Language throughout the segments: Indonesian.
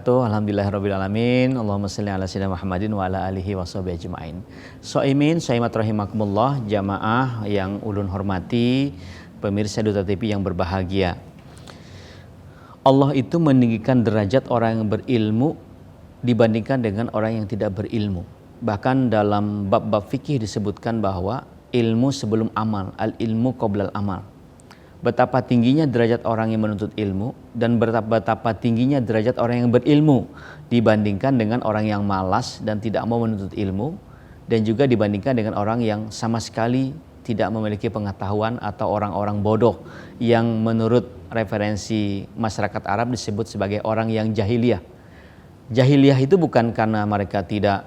wabarakatuh. Alhamdulillahirrabbilalamin. Allahumma salli ala sayyidina Muhammadin wa ala alihi wa sahbihi ajma'in. Soimin, soimat rahimakumullah, jamaah yang ulun hormati, pemirsa Duta TV yang berbahagia. Allah itu meninggikan derajat orang yang berilmu dibandingkan dengan orang yang tidak berilmu. Bahkan dalam bab-bab fikih disebutkan bahwa ilmu sebelum amal, al-ilmu qoblal amal. Betapa tingginya derajat orang yang menuntut ilmu dan betapa tingginya derajat orang yang berilmu dibandingkan dengan orang yang malas dan tidak mau menuntut ilmu, dan juga dibandingkan dengan orang yang sama sekali tidak memiliki pengetahuan atau orang-orang bodoh yang menurut referensi masyarakat Arab disebut sebagai orang yang jahiliyah. Jahiliyah itu bukan karena mereka tidak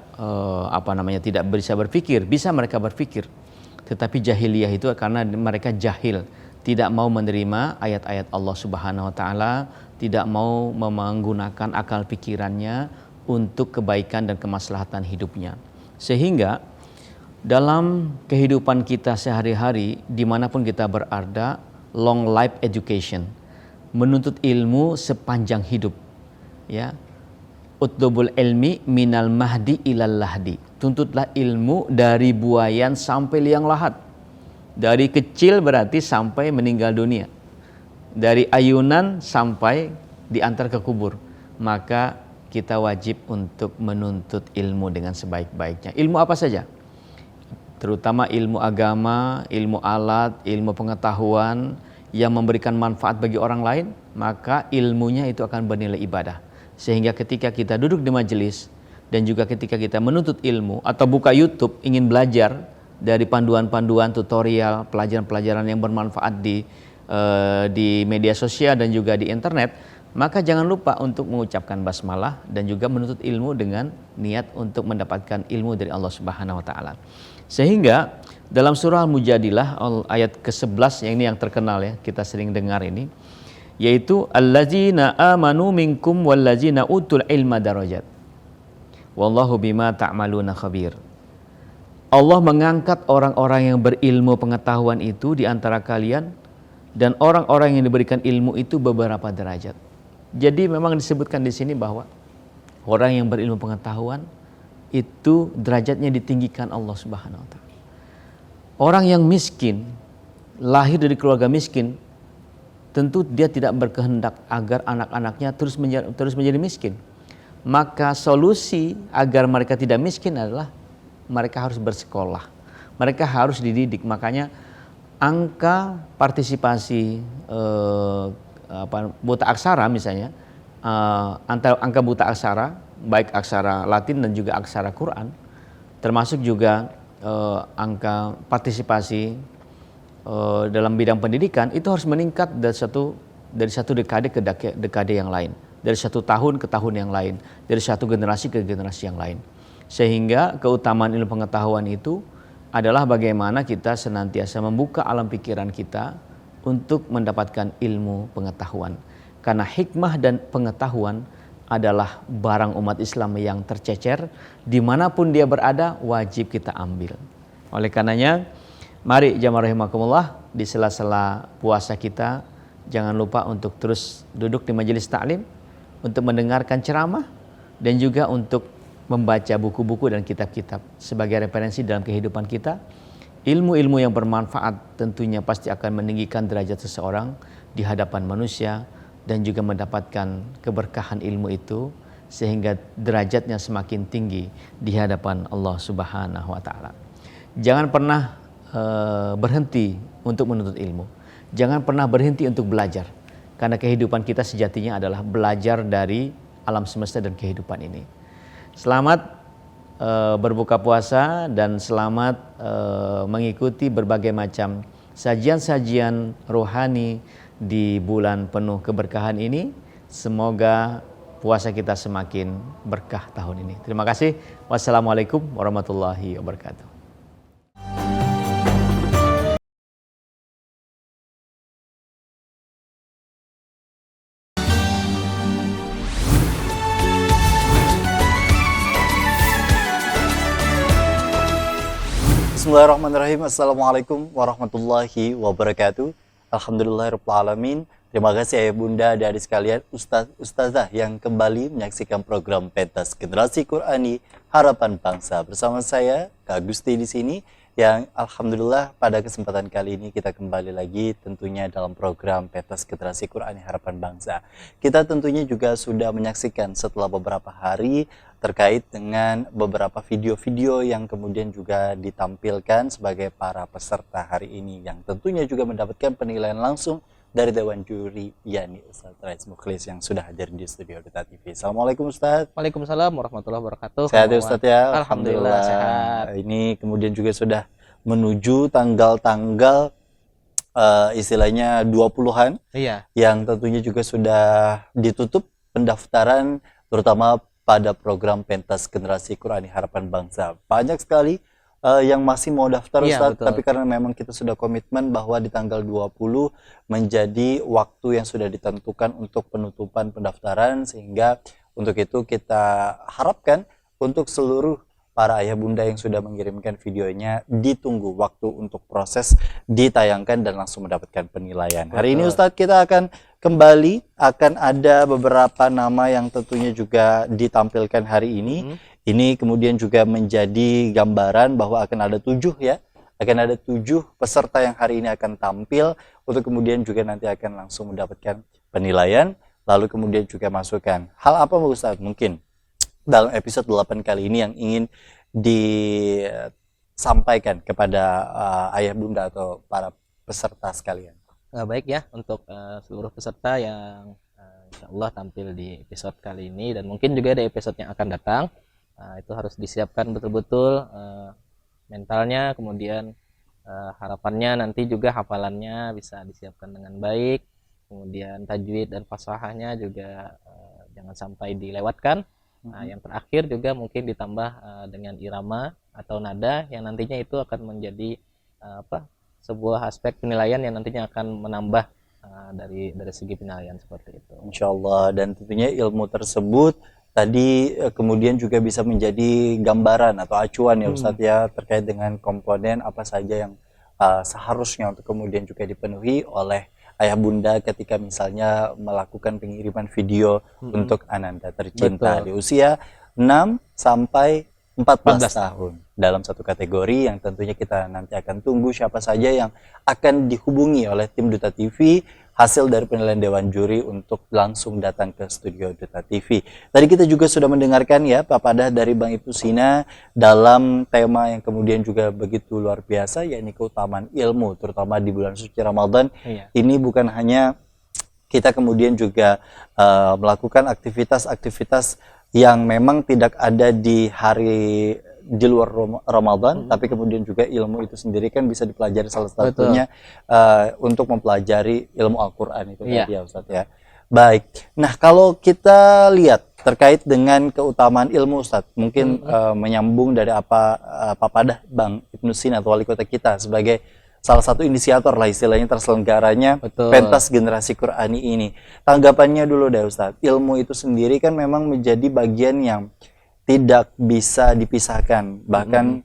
tidak bisa berpikir, bisa mereka berpikir. Tetapi jahiliyah itu karena mereka jahil, tidak mau menerima ayat-ayat Allah Subhanahu wa taala, tidak mau menggunakan akal pikirannya untuk kebaikan dan kemaslahatan hidupnya. Sehingga dalam kehidupan kita sehari-hari dimanapun kita berada, long life education, menuntut ilmu sepanjang hidup, ya. Utlubul ilmi minal mahdi ilal lahdi. Tuntutlah ilmu dari buayan sampai liang lahat. Dari kecil berarti sampai meninggal dunia. Dari ayunan sampai diantar ke kubur. Maka kita wajib untuk menuntut ilmu dengan sebaik-baiknya. Ilmu apa saja? Terutama ilmu agama, ilmu alat, ilmu pengetahuan yang memberikan manfaat bagi orang lain, maka ilmunya itu akan bernilai ibadah. Sehingga ketika kita duduk di majelis dan juga ketika kita menuntut ilmu atau buka YouTube ingin belajar dari panduan-panduan tutorial, pelajaran-pelajaran yang bermanfaat di media sosial dan juga di internet, maka jangan lupa untuk mengucapkan basmalah dan juga menuntut ilmu dengan niat untuk mendapatkan ilmu dari Allah Subhanahu wa taala. Sehingga dalam surah Al-Mujadilah ayat ke-11 yang ini yang terkenal ya, kita sering dengar ini, yaitu allazina amanu minkum wallazina utul ilma darajat wallahu bima ta'maluna khabir. Allah mengangkat orang-orang yang berilmu pengetahuan itu di antara kalian, dan orang-orang yang diberikan ilmu itu beberapa derajat. Jadi memang disebutkan di sini bahwa orang yang berilmu pengetahuan itu derajatnya ditinggikan Allah Subhanahu wa taala. Orang yang miskin, lahir dari keluarga miskin, tentu dia tidak berkehendak agar anak-anaknya terus menjadi miskin. Maka solusi agar mereka tidak miskin adalah mereka harus bersekolah, mereka harus dididik. Makanya angka partisipasi buta aksara misalnya, angka buta aksara, baik aksara Latin dan juga aksara Quran, termasuk juga angka partisipasi dalam bidang pendidikan itu harus meningkat dari satu dekade ke dekade yang lain, dari satu tahun ke tahun yang lain, dari satu generasi ke generasi yang lain. Sehingga keutamaan ilmu pengetahuan itu adalah bagaimana kita senantiasa membuka alam pikiran kita untuk mendapatkan ilmu pengetahuan. Karena hikmah dan pengetahuan adalah barang umat Islam yang tercecer, dimanapun dia berada wajib kita ambil. Oleh karenanya, mari jamaah rahimakumullah, di sela-sela puasa kita jangan lupa untuk terus duduk di majelis taklim, untuk mendengarkan ceramah dan juga untuk membaca buku-buku dan kitab-kitab sebagai referensi dalam kehidupan kita. Ilmu-ilmu yang bermanfaat tentunya pasti akan meninggikan derajat seseorang di hadapan manusia dan juga mendapatkan keberkahan ilmu itu sehingga derajatnya semakin tinggi di hadapan Allah Subhanahu wa taala. Jangan pernah berhenti untuk menuntut ilmu. Jangan pernah berhenti untuk belajar. Karena kehidupan kita sejatinya adalah belajar dari alam semesta dan kehidupan ini. Selamat berbuka puasa dan selamat mengikuti berbagai macam sajian-sajian rohani di bulan penuh keberkahan ini. Semoga puasa kita semakin berkah tahun ini. Terima kasih. Wassalamualaikum warahmatullahi wabarakatuh. Bismillahirrahmanirrahim. Assalamualaikum warahmatullahi wabarakatuh. Alhamdulillahirrahmanirrahim. Terima kasih Ayah Bunda dan adik sekalian, Ustazah yang kembali menyaksikan program Pentas Generasi Qurani Harapan Bangsa. Bersama saya, Kak Gusti di sini, yang alhamdulillah pada kesempatan kali ini kita kembali lagi tentunya dalam program Pentas Generasi Qurani Harapan Bangsa. Kita tentunya juga sudah menyaksikan setelah beberapa hari terkait dengan beberapa video-video yang kemudian juga ditampilkan sebagai para peserta hari ini, yang tentunya juga mendapatkan penilaian langsung dari Dewan Juri, yakni Ustaz Rais Mukhlis yang sudah hadir di studio Duta TV. Assalamualaikum Ustaz. Waalaikumsalam warahmatullahi wabarakatuh. Sehat ya Ustaz ya? Alhamdulillah sehat. Ini kemudian juga sudah menuju tanggal-tanggal istilahnya 20-an. Iya. Yang tentunya juga sudah ditutup pendaftaran terutama pada program Pentas Generasi Qurani Harapan Bangsa. Banyak sekali yang masih mau daftar Ustaz, tapi karena memang kita sudah komitmen bahwa di tanggal 20 menjadi waktu yang sudah ditentukan untuk penutupan pendaftaran, sehingga untuk itu kita harapkan untuk seluruh para ayah bunda yang sudah mengirimkan videonya ditunggu waktu untuk proses ditayangkan dan langsung mendapatkan penilaian. Hari ini Ustadz kita akan kembali akan ada beberapa nama yang tentunya juga ditampilkan hari ini. Ini kemudian juga menjadi gambaran bahwa akan ada 7 ya. Akan ada 7 peserta yang hari ini akan tampil untuk kemudian juga nanti akan langsung mendapatkan penilaian. Lalu kemudian juga masukan. Hal apa Ustaz mungkin dalam episode 8 kali ini yang ingin disampaikan kepada ayah bunda atau para peserta sekalian? Baik ya, untuk seluruh peserta yang insya Allah tampil di episode kali ini dan mungkin juga di episode yang akan datang. Itu harus disiapkan betul-betul mentalnya, kemudian harapannya nanti juga hafalannya bisa disiapkan dengan baik, kemudian tajwid dan fasahahnya juga jangan sampai dilewatkan. Yang terakhir juga mungkin ditambah dengan irama atau nada yang nantinya itu akan menjadi sebuah aspek penilaian yang nantinya akan menambah dari segi penilaian seperti itu. Insya Allah, dan tentunya ilmu tersebut tadi kemudian juga bisa menjadi gambaran atau acuan ya Ustadz ya, terkait dengan komponen apa saja yang seharusnya untuk kemudian juga dipenuhi oleh ayah bunda ketika misalnya melakukan pengiriman video untuk ananda tercinta. Betul. Di usia 6 sampai 14 tahun dalam satu kategori yang tentunya kita nanti akan tunggu siapa saja yang akan dihubungi oleh tim Duta TV hasil dari penilaian Dewan Juri untuk langsung datang ke studio Duta TV. Tadi kita juga sudah mendengarkan ya papadah dari Bang Ibnu Sina dalam tema yang kemudian juga begitu luar biasa, yakni keutamaan ilmu terutama di bulan suci Ramadan. Ini bukan hanya kita kemudian juga melakukan aktivitas-aktivitas yang memang tidak ada di hari di luar Ramadan, tapi kemudian juga ilmu itu sendiri kan bisa dipelajari salah satunya untuk mempelajari ilmu Al-Quran itu tadi ya Ustadz ya. Baik, nah kalau kita lihat terkait dengan keutamaan ilmu Ustadz, mungkin menyambung dari apa papadah Bang Ibnu Sina atau wali kota kita sebagai salah satu inisiator lah istilahnya terselenggaranya Pentas Generasi Qurani ini. Tanggapannya dulu deh Ustadz, ilmu itu sendiri kan memang menjadi bagian yang tidak bisa dipisahkan. Bahkan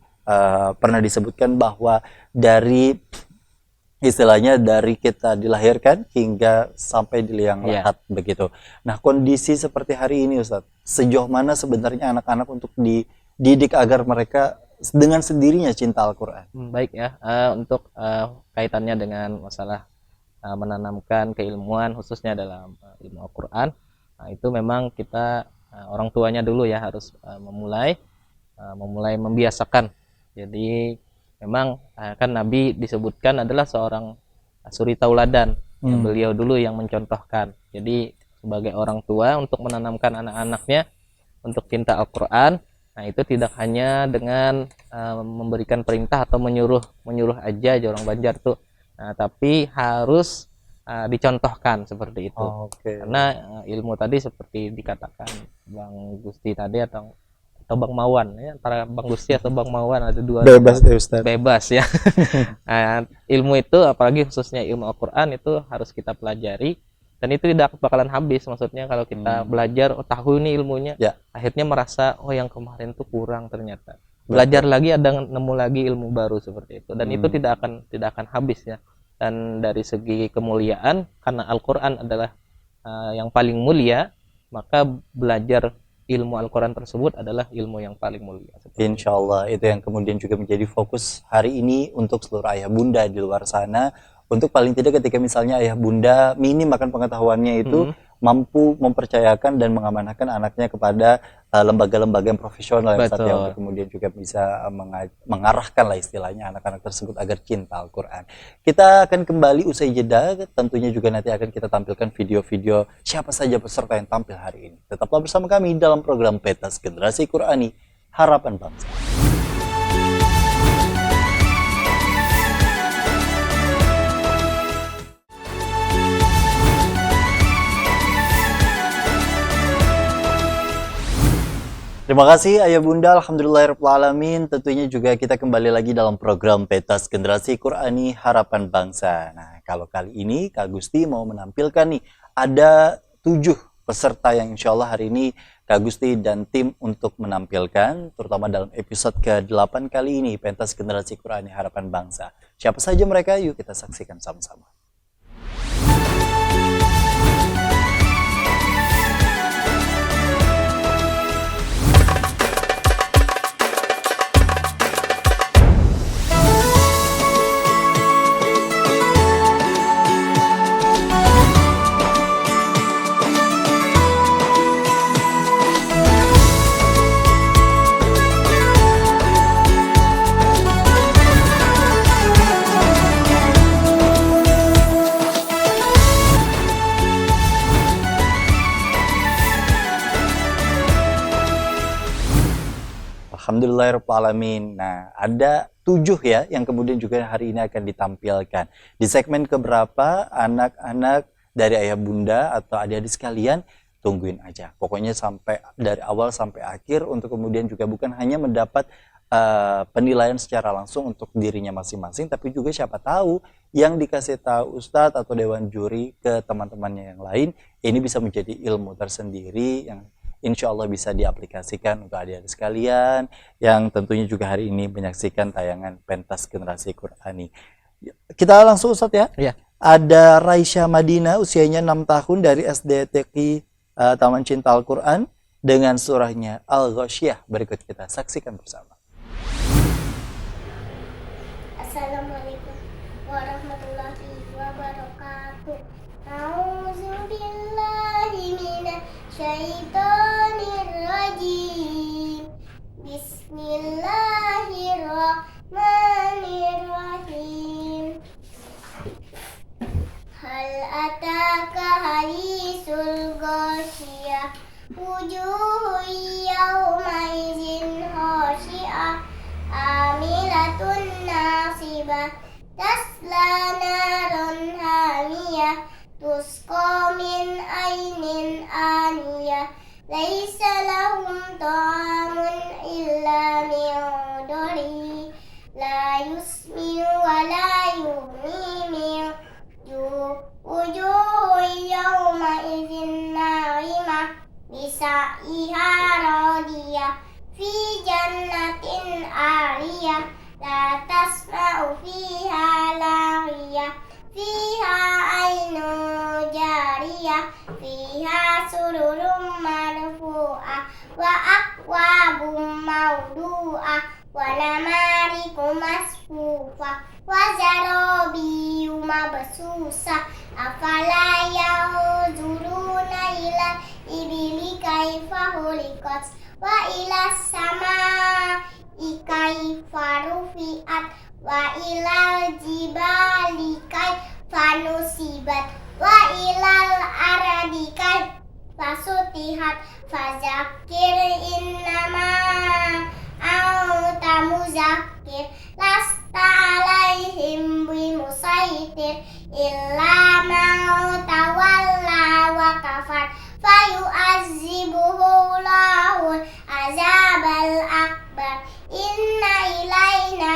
pernah disebutkan bahwa dari istilahnya dari kita dilahirkan hingga sampai di liang lahat begitu. Nah kondisi seperti hari ini Ustadz, sejauh mana sebenarnya anak-anak untuk dididik agar mereka dengan sendirinya cinta Al-Quran? Baik ya, untuk kaitannya dengan masalah menanamkan keilmuan khususnya dalam ilmu Al-Quran, itu memang kita orang tuanya dulu ya harus memulai membiasakan. Jadi memang kan Nabi disebutkan adalah seorang suri tauladan, beliau dulu yang mencontohkan. Jadi sebagai orang tua untuk menanamkan anak-anaknya untuk cinta Al-Quran, nah itu tidak hanya dengan memberikan perintah atau menyuruh aja orang Banjar tuh, tapi harus dicontohkan seperti itu. Karena ilmu tadi seperti dikatakan Bang Gusti tadi atau Bang Mawan ya, antara Bang Gusti atau Bang Mawan ada dua bebas deh Ustaz. Bebas ya. Nah, ilmu itu apalagi khususnya ilmu Al-Quran itu harus kita pelajari dan itu tidak bakalan habis. Maksudnya kalau kita belajar tahu ini ilmunya, akhirnya merasa yang kemarin tuh kurang ternyata. Belajar lagi ada nemu lagi ilmu baru seperti itu dan itu tidak akan habis ya. dan dari segi kemuliaan, karena Al-Quran adalah yang paling mulia, maka belajar ilmu Al-Quran tersebut adalah ilmu yang paling mulia. Insya Allah itu yang kemudian juga menjadi fokus hari ini untuk seluruh ayah bunda di luar sana, untuk paling tidak ketika misalnya ayah bunda minim akan pengetahuannya itu mampu mempercayakan dan mengamanahkan anaknya kepada lembaga-lembaga yang profesional yang Betul. untuk kemudian juga bisa mengarahkan lah istilahnya anak-anak tersebut agar cinta Al-Quran. Kita akan kembali usai jeda, tentunya juga nanti akan kita tampilkan video-video siapa saja peserta yang tampil hari ini. Tetaplah bersama kami dalam program Pentas Generasi Qurani Harapan Bangsa. Terima kasih Ayah Bunda, Alhamdulillahirrahmanirrahim. Tentunya juga kita kembali lagi dalam program Pentas Generasi Qurani Harapan Bangsa. Nah, kalau kali ini Kak Gusti mau menampilkan nih, ada 7 peserta yang insya Allah hari ini Kak Gusti dan tim untuk menampilkan, terutama dalam episode ke-8 kali ini, Pentas Generasi Qurani Harapan Bangsa. Siapa saja mereka? Yuk kita saksikan sama-sama. Alhamdulillahirrahmanirrahim. Nah, ada 7 ya yang kemudian juga hari ini akan ditampilkan. Di segmen keberapa, anak-anak dari ayah bunda atau adik-adik sekalian, tungguin aja. Pokoknya sampai dari awal sampai akhir untuk kemudian juga bukan hanya mendapat penilaian secara langsung untuk dirinya masing-masing, tapi juga siapa tahu yang dikasih tahu Ustadz atau Dewan Juri ke teman-temannya yang lain, ini bisa menjadi ilmu tersendiri yang insya Allah bisa diaplikasikan untuk adik-adik sekalian yang tentunya juga hari ini menyaksikan tayangan Pentas Generasi Qurani. Kita langsung Ustadz ya. Iya. Ada Raisya Madinah, usianya 6 tahun dari SD TQ Taman Cinta Al-Quran dengan surahnya Al-Ghasyiyah. Berikut kita saksikan bersama. Assalamualaikum warahmatullahi wabarakatuh. A'udzubillahi minasyaitonirrajim. Bismillahirrahmanirrahim. Hal ataka hadisul ghasyiyah, wujuhun yawmaizin khashi'ah, amilatun nasibah, tasla narun hamiyah, tusqa min ainin aniyah, laisa lahum ta'amun illa min dhari, la yusminu wa la yughni min ju', wujuhun yawmaizin na'imah, bisa'iha radiyah, fi jannatin 'aliyah, la tasma'u fiha laghiyah, fiha aynun jariyah, fiha sururun marfu'ah, wa akwabun mawdu'ah, wa namariku masfufah, wa zarabiyu mabsusah, afala yanzuruna ila ibili kaifa khuliqat, wa ila samai kaifa rufi'at, wa ilal jibali kaifa nusibat, wa ilal ardi kaifa sutihat, fazakir innama anta muzakkir, lasta alaihim bimusaitir, illa man tawalla wa kafar, fayu'azzibuhu lahul azabal akbar, inna ilaina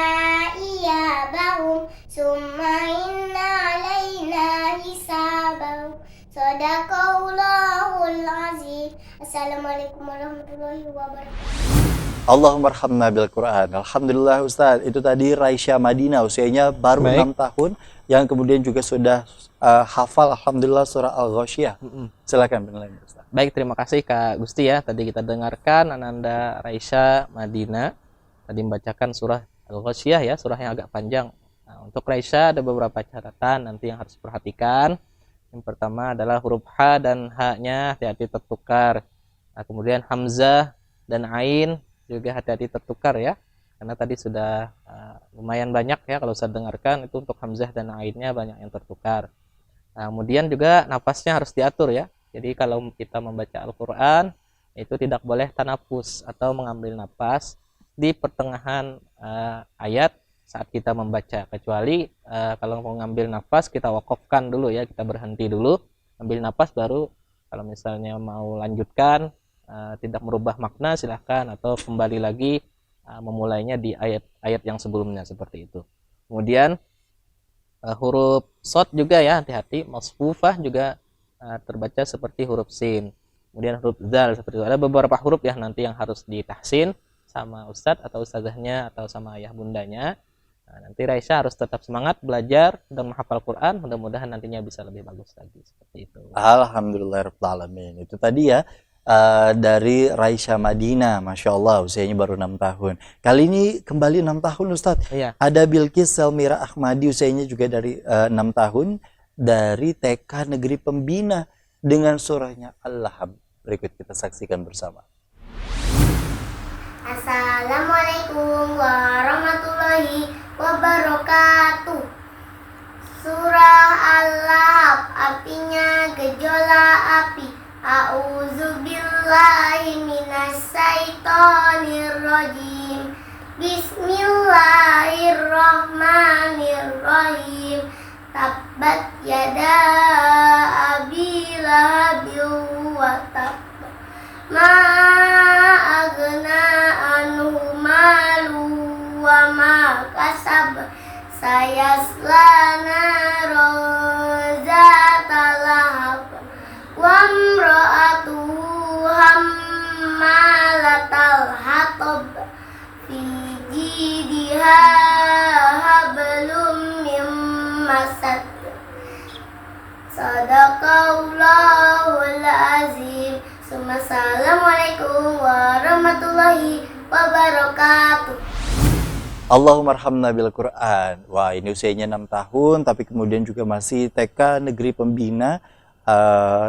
iyabahum, summa inna alaina hisabahum. Sadaqallahul azim. Assalamualaikum warahmatullahi wabarakatuh. Allahumma arhamna bil Quran. Alhamdulillah Ustaz, itu tadi Raisya Madinah, usianya baru Baik. 6 tahun, yang kemudian juga sudah hafal Alhamdulillah surah Al-Ghasyiyah. Silakan penilaian Ustaz. Baik, terima kasih Kak Gusti ya. Tadi kita dengarkan Ananda Raisya Madinah tadi membacakan surah Al-Ghasyiyah ya, surah yang agak panjang. Nah, untuk Raisya ada beberapa catatan nanti yang harus diperhatikan. Yang pertama adalah huruf H dan H-nya hati-hati tertukar. Nah, kemudian Hamzah dan Ain juga hati-hati tertukar ya. Karena tadi sudah lumayan banyak ya kalau saya dengarkan itu untuk Hamzah dan Ainnya banyak yang tertukar. Nah, kemudian juga napasnya harus diatur ya. Jadi kalau kita membaca Al-Quran itu tidak boleh tanafus atau mengambil napas di pertengahan ayat saat kita membaca. Kecuali kalau mau ngambil napas kita wakafkan dulu ya, kita berhenti dulu, ambil napas baru kalau misalnya mau lanjutkan tidak merubah makna silahkan, atau kembali lagi memulainya di ayat-ayat yang sebelumnya seperti itu. Kemudian huruf shad juga ya hati-hati, masfufah juga terbaca seperti huruf sin. Kemudian huruf zal seperti itu. Ada beberapa huruf ya nanti yang harus ditahsin sama ustadz atau ustazahnya atau sama ayah bundanya. Nah, nanti Raisya harus tetap semangat belajar dan menghafal Quran, mudah-mudahan nantinya bisa lebih bagus lagi seperti itu. Alhamdulillahirabbil alamin. Itu tadi ya dari Raisya Madinah, Masya Allah usianya baru 6 tahun. Kali ini kembali 6 tahun Ustadz. Iya. Ada Bilqis Selmira Ahmadi, usianya juga dari 6 tahun, dari TK Negeri Pembina dengan surahnya Al-Lahab. Berikut kita saksikan bersama. Assalamualaikum warahmatullahi wabarakatuh. Surah Al-Lahab artinya gejolak api. A'udzubillahi minasyaitonirrajim. Bismillahirrahmanirrahim. Tabbat yada abi lahabin wa tab. Ma agna anhu malu wa ma kasab. Sayasla naron zata lahab. Wamra'atuhu hammalatal hatab. Fi jidha hablum min masad. Sadaqallahul azim. Assalamualaikum warahmatullahi wabarakatuh. Allahumma arhamna bil Quran. Wah, ini usianya 6 tahun tapi kemudian juga masih TK Negeri Pembina,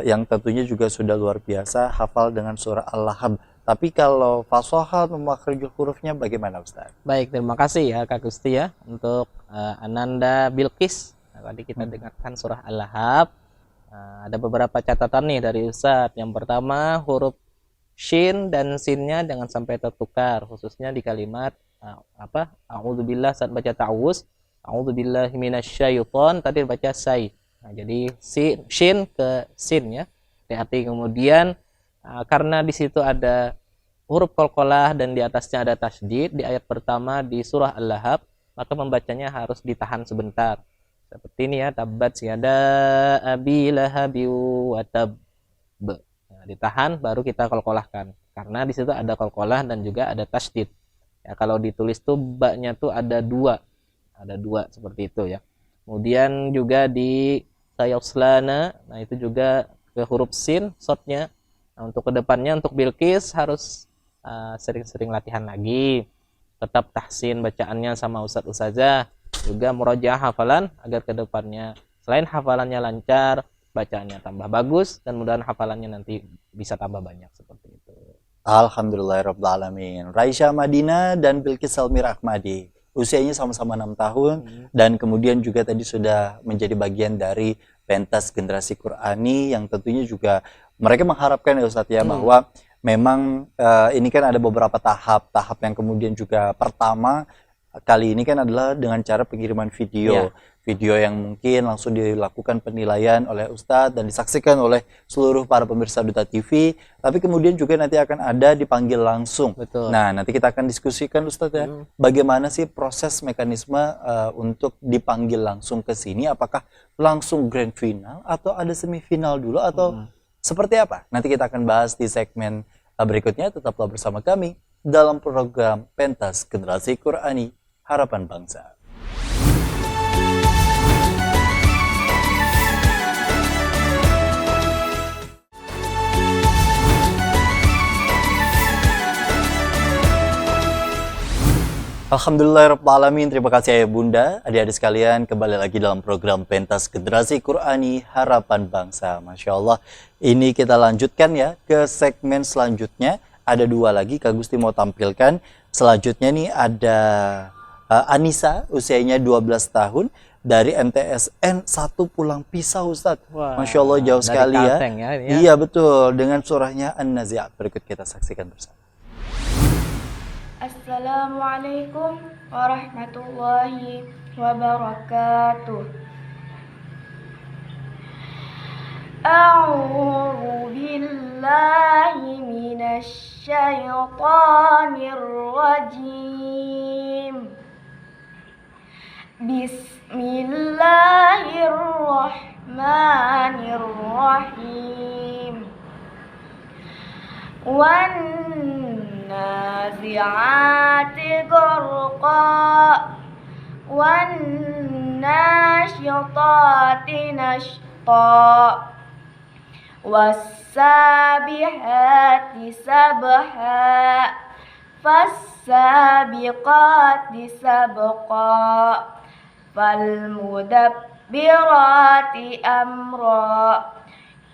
yang tentunya juga sudah luar biasa hafal dengan surah Al-Lahab. Tapi kalau fasohat memakhrajul hurufnya bagaimana Ustaz? Baik, terima kasih ya Kak Gusti ya untuk Ananda Bilqis. Nah, tadi kita dengarkan surah Al-Lahab. Ada beberapa catatan nih dari Ustaz. Yang pertama, huruf shin dan sinnya jangan sampai tertukar, khususnya di kalimat a'udzubillah saat baca ta'awuz, a'udzubillahi minasyaiton tadi baca say. Nah, jadi shin ke sin ya. Hati-hati. Kemudian karena di situ ada huruf qalqalah dan di atasnya ada tasydid di ayat pertama di surah Al-Lahab, maka membacanya harus ditahan sebentar. Seperti ini ya, tabbat yada abi lahabi wa tab. Nah, ditahan baru kita qalqalahkan. Karena di situ ada qalqalah dan juga ada tasydid. Ya, kalau ditulis tuh ba-nya tuh ada dua seperti itu ya. Kemudian juga di sayaslana, nah itu juga ke huruf sin, shotnya. Nah, untuk kedepannya untuk Bilqis harus sering-sering latihan lagi, tetap tahsin bacaannya sama ustadz-ustazah, juga murojaah hafalan agar kedepannya selain hafalannya lancar, bacaannya tambah bagus dan mudah-mudahan hafalannya nanti bisa tambah banyak seperti itu. Alhamdulillahirabbil alamin. Raisya Madinah dan Bilqis Selmira Ahmadi, usianya sama-sama 6 tahun dan kemudian juga tadi sudah menjadi bagian dari pentas generasi Qur'ani yang tentunya juga mereka mengharapkan ya Ustadz ya bahwa memang ini kan ada beberapa tahap yang kemudian juga pertama kali ini kan adalah dengan cara pengiriman video. Video yang mungkin langsung dilakukan penilaian oleh Ustadz dan disaksikan oleh seluruh para pemirsa Duta TV. Tapi kemudian juga nanti akan ada dipanggil langsung. Betul. Nah, nanti kita akan diskusikan Ustadz ya, bagaimana sih proses mekanisme untuk dipanggil langsung ke sini. Apakah langsung grand final atau ada semifinal dulu atau seperti apa? Nanti kita akan bahas di segmen berikutnya. Tetaplah bersama kami dalam program Pentas Generasi Qur'ani Harapan Bangsa. Alhamdulillahirrahmanirrahim. Terima kasih Ayah Bunda. Adik-adik sekalian, kembali lagi dalam program Pentas Generasi Qur'ani Harapan Bangsa. Masya Allah, ini kita lanjutkan ya ke segmen selanjutnya. Ada dua lagi Kak Gusti mau tampilkan. Selanjutnya nih ada Anissa, usianya 12 tahun. Dari MTSN 1 Pulang Pisau, Ustadz. Wah, Masya Allah, jauh dari sekali ya. Kalteng ya, ini ya. Iya betul, dengan surahnya An-Nazi'at. Berikut kita saksikan bersama. Assalamualaikum warahmatullahi wabarakatuh. A'udzu billahi minasy syaithanir rajim. Bismillahirrahmanirrahim. وَالنَّازِعَاتِ غَرْقًا وَالنَّاشِطَاتِ نَشْطًا وَالسَّابِحَاتِ سَبْحًا فَالسَّابِقَاتِ سَبْقًا فَالْمُدَبِّرَاتِ أَمْرًا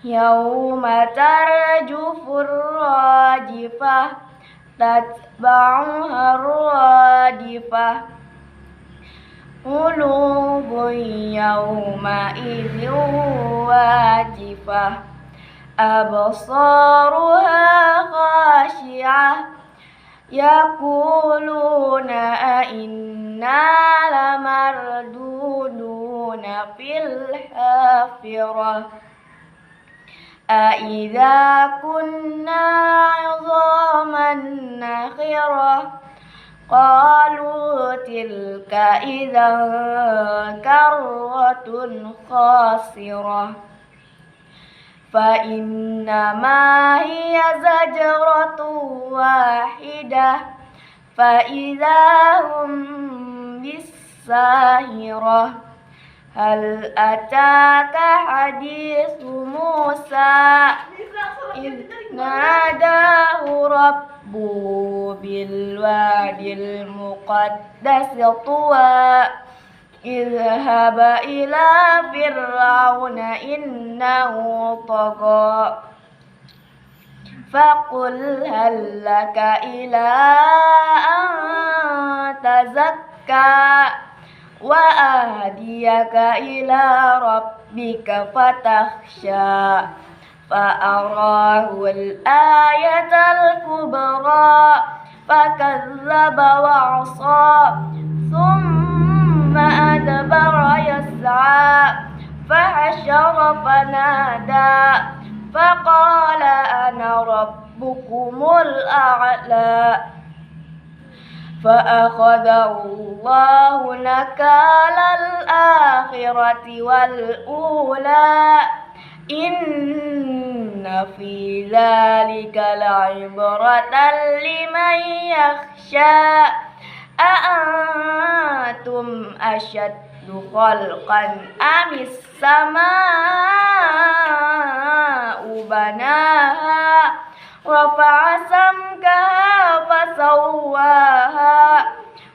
يوم ترجف الراجفة تتبعها الرادفة قلوب يومئذ واجفة أبصارها خاشعة يقولون أئنا لمردودون في الحافرة أَإِذَا كُنَّا عِظَامًا نَخِرَةً قَالُوا تِلْكَ إِذًا كَرَّةٌ خَاسِرَةٌ فَإِنَّمَا هِيَ زَجْرَةٌ وَاحِدَةٌ فَإِذَا هُمْ بِالسَّاهِرَةِ هل أتاك حديث موسى إذ ناداه ربه بالوادي المقدس طوى اذهب إلى فرعون إنه طغى فقل هل لك إلى أن تزكى وأهديك إلى ربك فتخشى فأراه الآية الكبرى فكذب وعصى ثم أدبر يسعى فحشر فنادى فقال أنا ربكم الأعلى فأخذه الله نكال الآخرة والأولى إن في ذلك لعبرة لمن يخشى أأنتم أشد خلقا أم السماء بناها رفع سمكها فسواها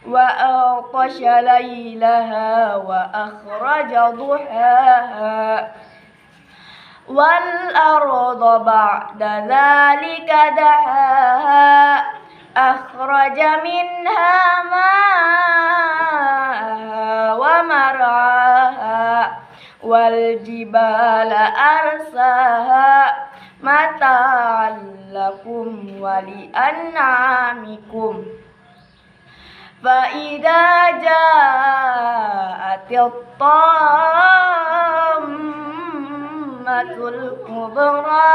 وأغطش ليلها وأخرج ضحاها والأرض بعد ذلك دحاها أخرج منها ماءها ومرعاها والجبال أرساها متاعا لكم ولأنعامكم فإذا جاءت الطامة الكبرى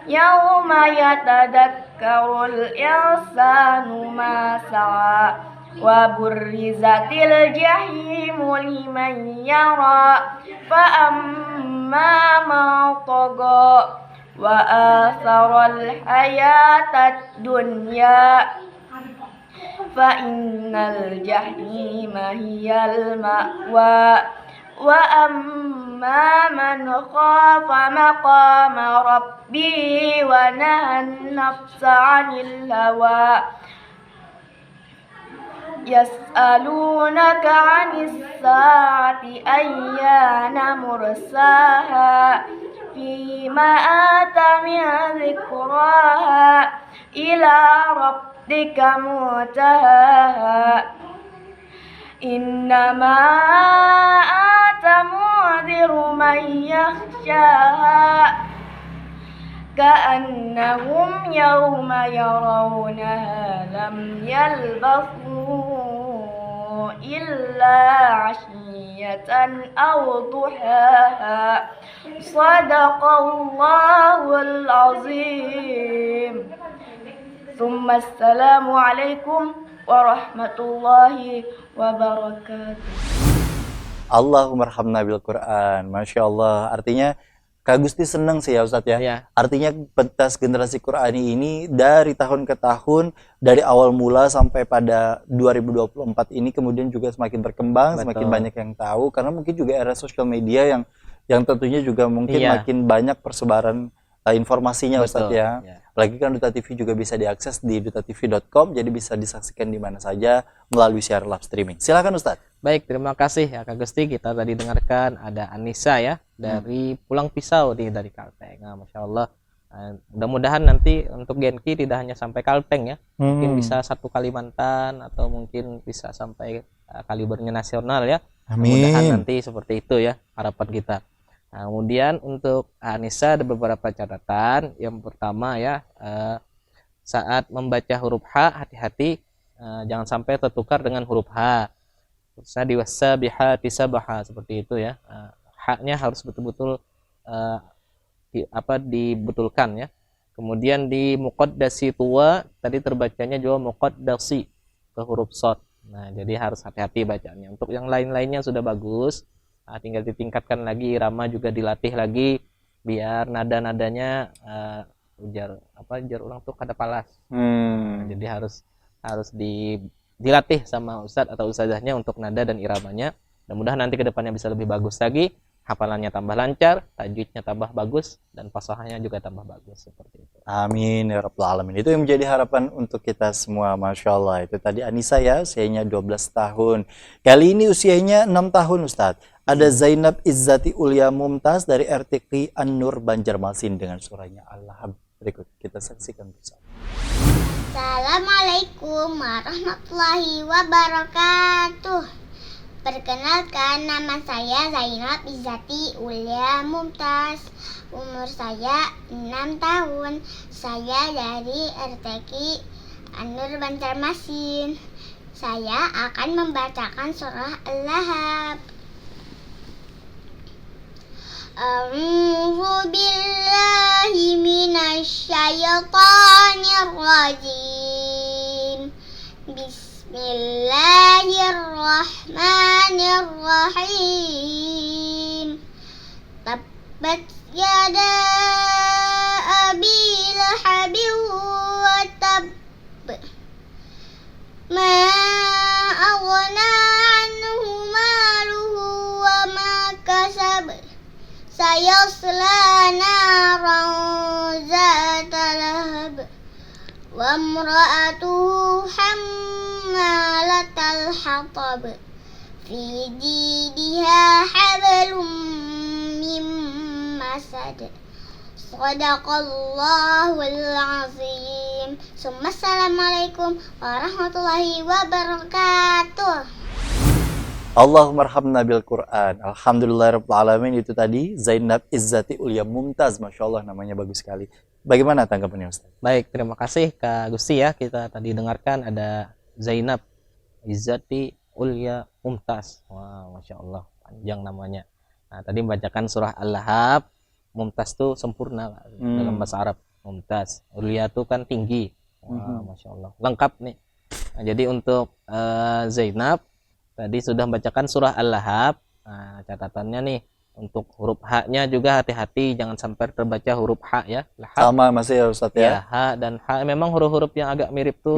يوم يتذكر الإنسان ما سعى وبرزت الجحيم لمن يرى فأما من طغى وآثر الحياة الدنيا فإن الجحيم هي المأوى وأما من خاف مقام ربه ونهى النفس عن الهوى يسألونك عن الساعة أيان مرساها فيما أنت من ذكراها إلى ربك منتهاها إنما أنت منذر من يخشاها كأنهم يوم يرونها لم يلبثوا إلا عشية أو ضحاها صدق الله العظيم ثم السلام عليكم ورحمة الله وبركاته. Allahumma arhamna bil Quran. Masya Allah. Artinya Kak Gusti senang sih ya Ustadz ya. Iya. Artinya pentas generasi Qurani ini dari tahun ke tahun, dari awal mula sampai pada 2024 ini kemudian juga semakin berkembang, Betul. semakin banyak yang tahu karena mungkin juga era sosial media yang tentunya juga mungkin Iya. makin banyak persebaran informasinya Ustadz Betul, ya. ya. Apalagi kan Duta TV juga bisa diakses di dutatv.com, jadi bisa disaksikan di mana saja melalui siaran live streaming. Silakan Ustadz. Baik, terima kasih ya Kak Gusti. Kita tadi dengarkan ada Anissa ya dari Pulang Pisau dari Kalteng. Nah, Masya Allah. Mudah-mudahan nanti untuk Genki tidak hanya sampai Kalteng ya, mungkin bisa satu Kalimantan atau mungkin bisa sampai kalibernya nasional ya. Mudah-mudahan nanti seperti itu ya harapan kita. Nah, kemudian untuk Anissa ada beberapa catatan. Yang pertama ya, saat membaca huruf H hati-hati jangan sampai tertukar dengan huruf H. Khususnya di wasabihati sabaha seperti itu ya. Haknya harus betul-betul dibetulkan ya. Kemudian di muqaddasi tua tadi terbacanya juga muqaddasi ke huruf shad. Nah, jadi harus hati-hati bacaannya. Untuk yang lain-lainnya sudah bagus. Tinggal ditingkatkan lagi, irama juga dilatih lagi biar nada-nadanya ujar ulang tuh kada palas. Nah, jadi harus dilatih sama ustadz atau ustazahnya untuk nada dan iramanya. Mudah-mudahan nanti kedepannya bisa lebih bagus lagi, hafalannya tambah lancar, tajwidnya tambah bagus, dan fasahahnya juga tambah bagus seperti itu. Amin ya rabbal alamin. Itu yang menjadi harapan untuk kita semua. Masya Allah. Itu tadi Anissa ya, usianya 12 tahun. Kali ini usianya 6 tahun Ustadz. Ada Zainab Izzati Ulia Mumtaz dari RTQ An-Nur Banjarmasin dengan surahnya Al-Lahab. Berikut kita saksikan bersama. Assalamualaikum warahmatullahi wabarakatuh. Perkenalkan, nama saya Zainab Izzati Ulia Mumtaz. Umur saya 6 tahun. Saya dari RTQ An-Nur Banjarmasin. Saya akan membacakan surah Al-Lahab. A'udzu billahi minasy syaithanir rajim. Bismillahirrahmanirrahim. Tabbat yada abi lahabin wa tab. Ma aghna anhu maluhu wa ma kasab. Sayasla naran zata lahab. Wa imra'atuhu hammalatal hatab. Fi jidiha hablum min masad. Shadaqallahul azim. Assalamualaikum warahmatullahi wabarakatuh. Allahumma arhamna bil Quran. Alhamdulillahirabbil alamin. Itu tadi Zainab Izzati Ulia Mumtaz. Masya Allah, namanya bagus sekali. Bagaimana tanggapannya Ustaz? Baik, terima kasih Kak Gusti ya. Kita tadi dengarkan ada Zainab Izzati Ulia Mumtaz. Wah, Masya Allah, panjang namanya. Nah, tadi membacakan surah Al-Lahab. Mumtaz itu sempurna dalam bahasa Arab. Mumtaz. Ulia itu kan tinggi. Wah, Masya Allah. Lengkap nih. Nah, jadi untuk Zainab tadi sudah membacakan surah Al-Lahab. Nah, catatannya nih untuk huruf H-nya juga hati-hati, jangan sampai terbaca huruf H ya. Lahab. Sama masih ya Ustaz ya. Ya, H dan H memang huruf-huruf yang agak mirip tuh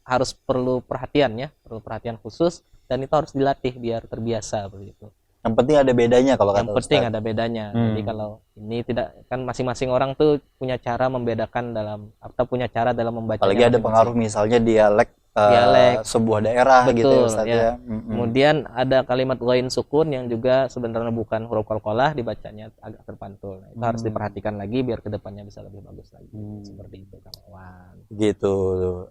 harus perlu perhatian ya, perlu perhatian khusus, dan itu harus dilatih biar terbiasa begitu. Yang penting ada bedanya kalau kata Yang penting Ustaz. ada bedanya. Jadi kalau ini tidak, kan masing-masing orang tuh punya cara membedakan dalam, atau punya cara dalam membacanya. Apalagi ada masing-masing. pengaruh misalnya dialek, Dialek. sebuah daerah gitu ya Betul, Ustaz ya. ya. Kemudian ada kalimat ghain sukun yang juga sebenarnya bukan huruf qalqalah, dibacanya agak terpantul. Nah, itu harus diperhatikan lagi biar kedepannya bisa lebih bagus lagi. Seperti itu kawan. Gitu.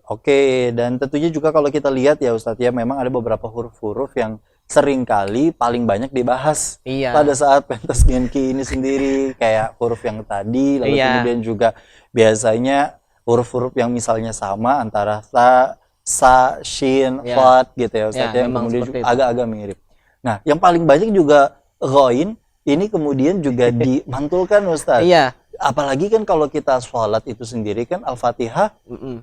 Oke, dan tentunya juga kalau kita lihat ya Ustadz ya, memang ada beberapa huruf-huruf yang seringkali paling banyak dibahas Iya. pada saat pentas Genki ini sendiri, kayak huruf yang tadi, lalu Iya. kemudian juga biasanya huruf-huruf yang misalnya sama antara sa, shin, Iya. khat gitu ya Ustadz Ya, ya, memang kemudian seperti juga itu. agak-agak mirip. Nah, yang paling banyak juga ghain ini kemudian juga dimantulkan Ustadz. Iya. Apalagi kan kalau kita sholat itu sendiri kan Al-Fatihah Mm-mm.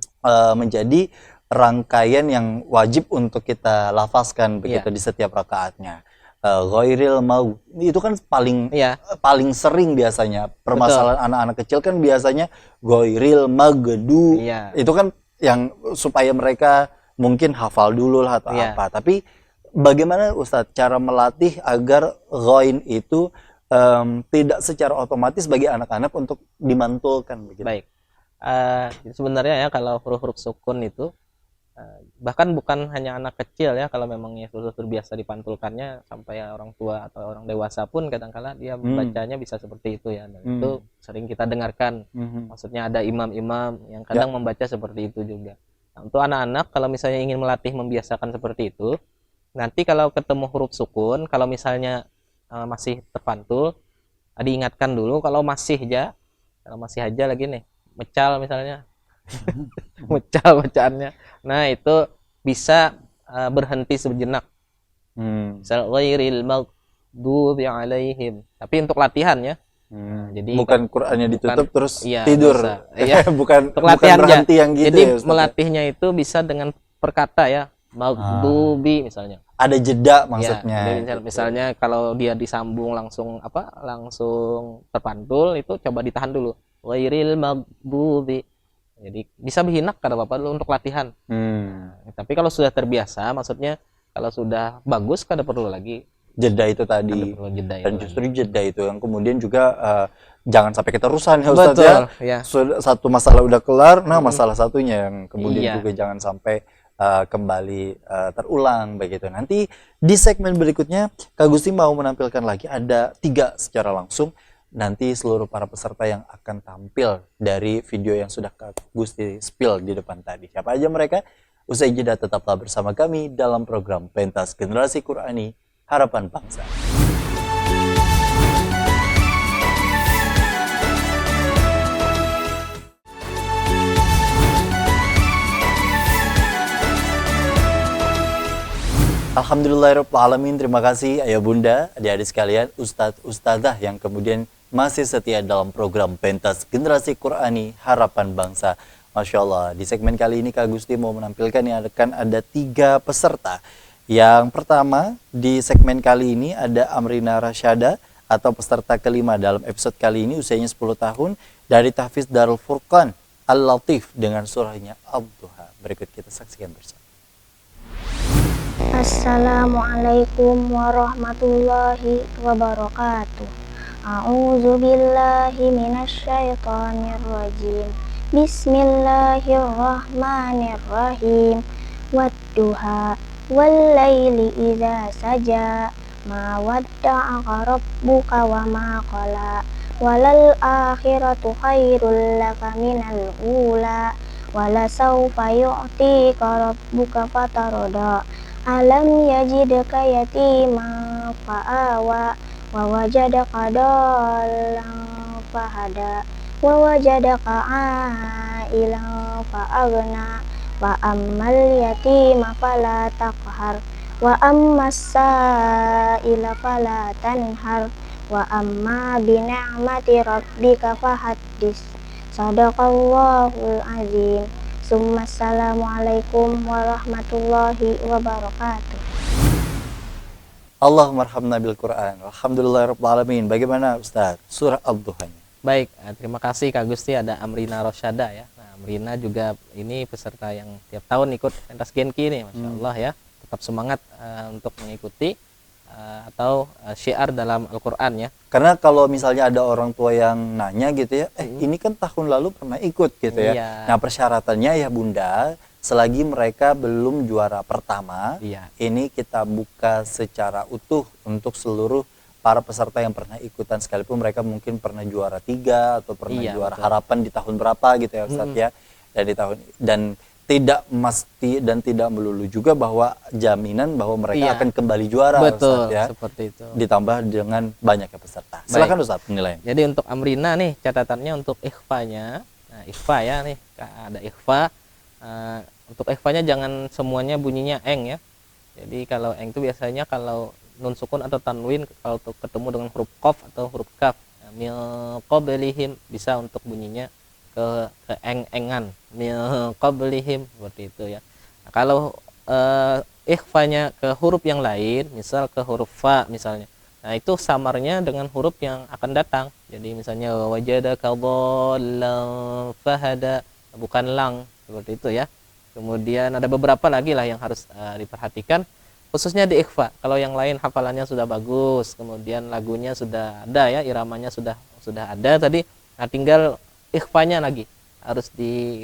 menjadi rangkaian yang wajib untuk kita lafazkan begitu Iya. di setiap rakaatnya. Ghairil maghdubi itu kan paling Iya. paling sering biasanya permasalahan anak-anak kecil kan biasanya ghairil maghdubi. Iya. Itu kan yang supaya mereka mungkin hafal dulu lah atau Iya. apa. Tapi bagaimana Ustadz cara melatih agar ghain itu tidak secara otomatis bagi anak-anak untuk dimantulkan begitu? Baik. Sebenarnya ya kalau huruf-huruf sukun itu bahkan bukan hanya anak kecil ya, kalau memangnya sudah terbiasa dipantulkannya, sampai orang tua atau orang dewasa pun kadang-kala dia membacanya bisa seperti itu ya. Dan itu sering kita dengarkan. Maksudnya ada imam-imam yang kadang membaca seperti itu juga. Nah, untuk anak-anak kalau misalnya ingin melatih membiasakan seperti itu, nanti kalau ketemu huruf sukun, kalau misalnya masih terpantul, diingatkan dulu. Kalau masih aja lagi nih mecal misalnya, mecal bacaannya, nah itu bisa berhenti sejenak. Misal ghairil maghdubi alaihim, tapi untuk latihan ya. Jadi bukan Qur'annya ditutup terus iya, tidur. bisa. Iya. bukan Untuk latihan berhenti yang gitu jadi ya Ustaz, ya? melatihnya itu bisa dengan perkata ya, maghdubi misalnya. Ada jeda Ya, maksudnya. jadi misalnya kalau dia disambung langsung terpantul, itu coba ditahan dulu. Ghairil maghdubi. Jadi bisa bihinak kata Bapak dulu untuk latihan. Tapi kalau sudah terbiasa, maksudnya kalau sudah bagus kada perlu lagi. Jeda itu Kada tadi. perlu jeda itu Dan lagi. justru jeda itu yang kemudian juga jangan sampai keterusan ya Ustaz Betul, ya. ya. Sudah satu masalah udah kelar, nah masalah satunya yang kemudian Iya. juga jangan sampai kembali terulang begitu. Nanti di segmen berikutnya Kak Gusti mau menampilkan lagi ada 3 secara langsung nanti seluruh para peserta yang akan tampil dari video yang sudah Kak Gusti spill di depan tadi. Siapa aja mereka? Usai jeda tetaplah bersama kami dalam program Pentas Generasi Qur'ani Harapan Bangsa. Alhamdulillahirrahmanirrahim. Terima kasih ayah bunda, adik-adik sekalian, ustadz ustadzah yang kemudian masih setia dalam program Pentas Generasi Qur'ani Harapan Bangsa. Masya Allah, di segmen kali ini Kak Gusti mau menampilkan yang akan ada 3 peserta. Yang pertama di segmen kali ini ada Amrina Rasyada atau peserta kelima dalam episode kali ini, usianya 10 tahun dari Tahfiz Darul Furqan Al-Latif dengan surahnya Ad-Duha. Berikut kita saksikan bersama. Assalamualaikum warahmatullahi wabarakatuh. A'udzu billahi minasyaitonir rajim. Bismillahirrahmanirrahim. Wadduha wal laili idza saja. Ma wadda'aka rabbuka wa ma qala. Walal akhiratu khairul laka minal ula. Wala sawfa yu'tika rabbuka fatarda. Alam yajidka yatima fa'awa wa wajadaka dallan fahada wa wajadaka ailan fa'agna wa ammal yatima fala taqhar wa ammas sa'ila fala tanhar wa amma bi ni'mati rabbika fahaddis. Sadaqallahul azim. Assalamualaikum warahmatullahi wabarakatuh. Allahumma arhamna bil Quran. Alhamdulillahirrahmanirrahim. Bagaimana Ustaz? Surah Ad-Duha. Baik, terima kasih Kak Gusti. Ada Amrina Rosyada ya. Nah, Amrina juga ini peserta yang tiap tahun ikut pentas Genki nih, Masya Allah ya, tetap semangat untuk mengikuti atau syiar dalam Al-Quran ya. Karena kalau misalnya ada orang tua yang nanya gitu ya, ini kan tahun lalu pernah ikut gitu ya. Iya. Nah persyaratannya ya Bunda, selagi mereka belum juara pertama, Iya. ini kita buka secara utuh untuk seluruh para peserta yang pernah ikutan, sekalipun mereka mungkin pernah juara 3 atau pernah Iya, juara betul. harapan di tahun berapa gitu ya Ustadz ya. Dan tidak mesti dan tidak melulu juga bahwa jaminan bahwa mereka Iya. akan kembali juara Betul, Ustadz ya. seperti itu. Ditambah dengan banyaknya peserta. Silakan Ustadz penilaian. Jadi untuk Amrina nih catatannya untuk ikhfanya, nah ikhfa ya nih, ada ikhfa. Untuk ikhfanya jangan semuanya bunyinya eng ya. Jadi kalau eng itu biasanya kalau nun sukun atau tanwin kalau ketemu dengan huruf qaf atau huruf kaf, min qablihim bisa untuk bunyinya ke eng-engan, min qablihim seperti itu ya. Nah, kalau ikhfanya ke huruf yang lain, misal ke huruf fa misalnya. Nah, itu samarnya dengan huruf yang akan datang. Jadi misalnya wajadaka dhallan fahada, bukan lang seperti itu ya. Kemudian ada beberapa lagi lah yang harus diperhatikan khususnya di ikhfa. Kalau yang lain hafalannya sudah bagus, kemudian lagunya sudah ada ya, iramanya sudah ada tadi. Nah, tinggal ikhfanya lagi harus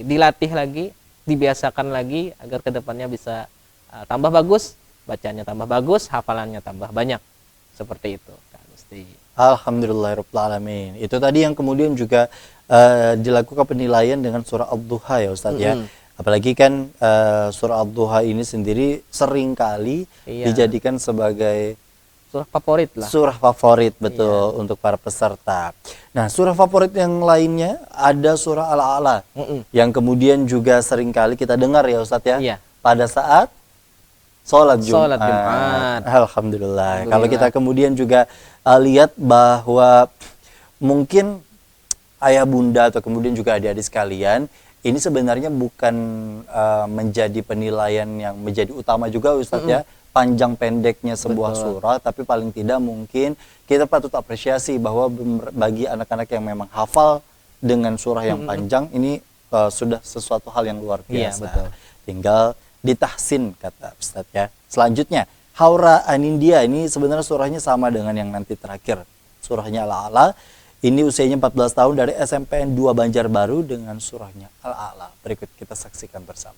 dilatih lagi, dibiasakan lagi agar kedepannya bisa tambah bagus, bacanya tambah bagus, hafalannya tambah banyak. Seperti itu, Kak Gusti. Alhamdulillahirabbil alamin. Itu tadi yang kemudian juga dilakukan penilaian dengan surah Ad-Duha ya Ustadz ya. Apalagi kan surah Ad-Duha ini sendiri seringkali Iya. dijadikan sebagai Surah favorit lah. surah favorit betul untuk para peserta. Nah, surah favorit yang lainnya ada surah Al-A'la yang kemudian juga seringkali kita dengar ya Ustadz ya. Iya. Pada saat sholat Jumat. Sholat Jumat. Alhamdulillah. Kalau kita kemudian juga lihat bahwa mungkin ayah bunda atau kemudian juga adik-adik sekalian, ini sebenarnya bukan menjadi penilaian yang menjadi utama juga Ustadz ya, panjang pendeknya sebuah surah, tapi paling tidak mungkin kita patut apresiasi bahwa bagi anak-anak yang memang hafal dengan surah yang panjang ini sudah sesuatu hal yang luar Iya, biasa. betul. Tinggal ditahsin kata Ustadz ya. Selanjutnya Haura Anindya, ini sebenarnya surahnya sama dengan yang nanti terakhir, surahnya Al-A'la. Ini usianya 14 tahun dari SMPN 2 Banjarbaru dengan surahnya Al-A'la. Berikut kita saksikan bersama.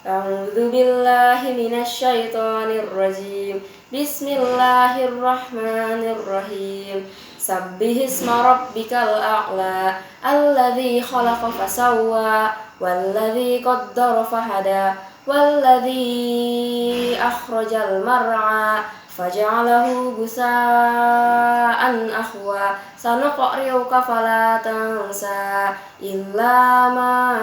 A'udzu billahi minasyaitonir rajim. Bismillahirrahmanirrahim. Sabbihisma rabbikal a'la alladzi khalaqa fasawwa walladzi qaddara fahada walladzi akhrajal mar'a faja'alahu gusa'an ahwa sanuqri'uka fala tansa illa ma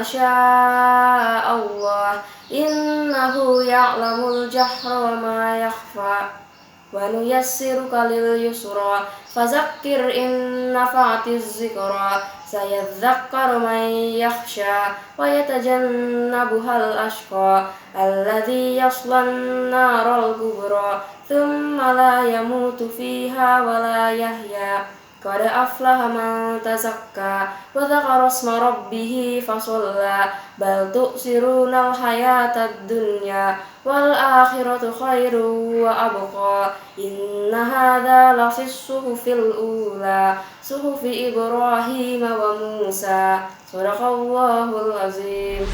Allah innahu ya'lamul jahra wa ma yakhfa wa nuyassiruka lil yusra fazakkir in nafa'atiz zikra sayadhakkaru man yakhsha wa yatajannabuhal ashqa alladzi yaslan naral kubra thumma la yamutu fiha wa la yahya qad aflaha man tazakka wa dzakara isma rabbih fasalla bal tu'sirunal hayatad dunya wal akhiratu khairu wa abqa inna hadza la fis suhufil ula suhufi Ibrahim wa Musa sadaqallahul azim.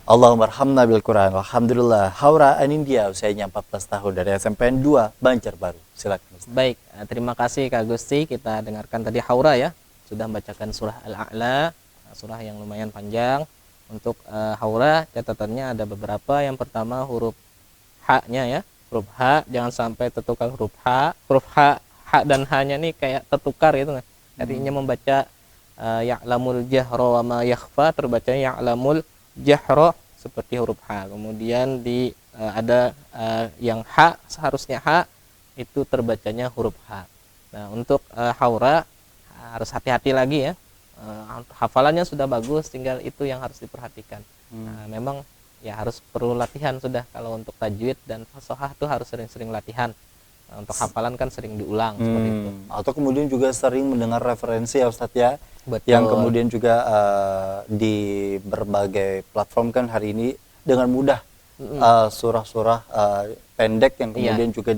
Allahumma arhamna bil Quran. Alhamdulillah. Haura Anindya usianya 14 tahun dari SMPN 2 Banjarbaru. Silakan Ustaz. Baik, terima kasih Kak Gusti. Kita dengarkan tadi Haura ya, sudah membacakan surah Al-A'la, surah yang lumayan panjang. Untuk Haura catatannya ada beberapa. Yang pertama huruf H-nya ya, huruf H jangan sampai tertukar huruf H. Huruf H dan H-nya nih kayak tertukar gitu kan. Artinya membaca ya'lamul jahra wa ma yakhfa, terbacanya ya'lamul jahra seperti huruf H. Kemudian ada yang H, seharusnya H itu terbacanya huruf H. Nah, untuk Haura harus hati-hati lagi ya. Hafalannya sudah bagus, tinggal itu yang harus diperhatikan. Nah, memang ya harus perlu latihan sudah. Kalau untuk tajwid dan fasahah itu harus sering-sering latihan. Nah, untuk hafalan kan sering diulang seperti itu. Atau kemudian juga sering mendengar referensi ya Ustadz ya. Betul. yang kemudian juga di berbagai platform kan hari ini dengan mudah surah-surah pendek yang Iya. kemudian juga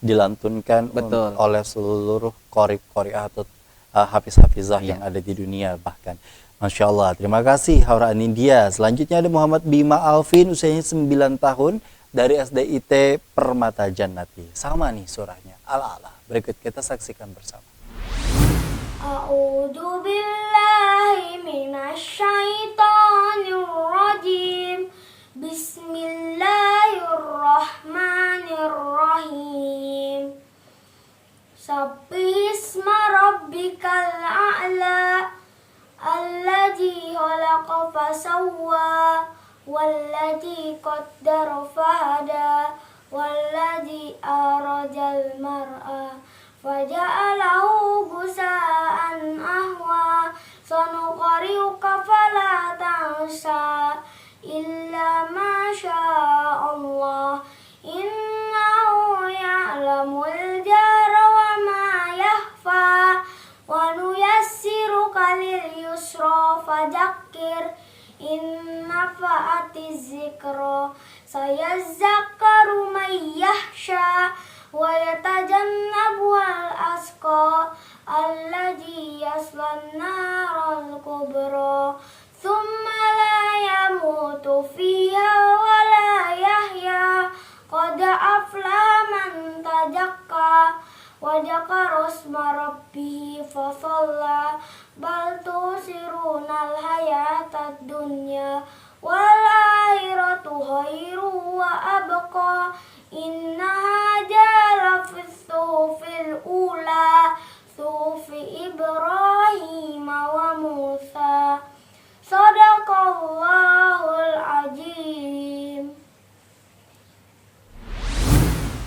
dilantunkan Betul. oleh seluruh qari-qari'ah atau hafiz-hafizah Iya. yang ada di dunia bahkan. Masya Allah, terima kasih Haura Anindya. Selanjutnya ada Muhammad Bima Alvin, usianya 9 tahun dari SDIT Permata Jannati. Sama nih surahnya, Al-A'la. Berikut kita saksikan bersama. A'udzu billahi minasyaitonir rajim. Bismillahirrahmanirrahim. Sabbihisma rabbikal a'la alladzi khalaqa fasawwa walladzi qaddara fahada walladzi arajal mar'a faja'alahu gusa'an ahwa sanuqri'uka fala tansa illa ma Allah innahu ya'lamul jahra wa ma yakhfa wa nuyassiruka lil yusra fadzakkir in nafa'atiz zikra sayazzakkaru man yakhsha wa yatajannabuhal asqa alladzi yaslan naral kubra thumma la yamutu fiha wa la yahya qad aflaha man tazakka wa dzakara isma rabbih fa shalla bal tusirunal hayatad dunya wal akhiratu khairu wa abqa inna hadza fis suhufil ula suhufi Ibrahim wa Musa sadaqallahul azim.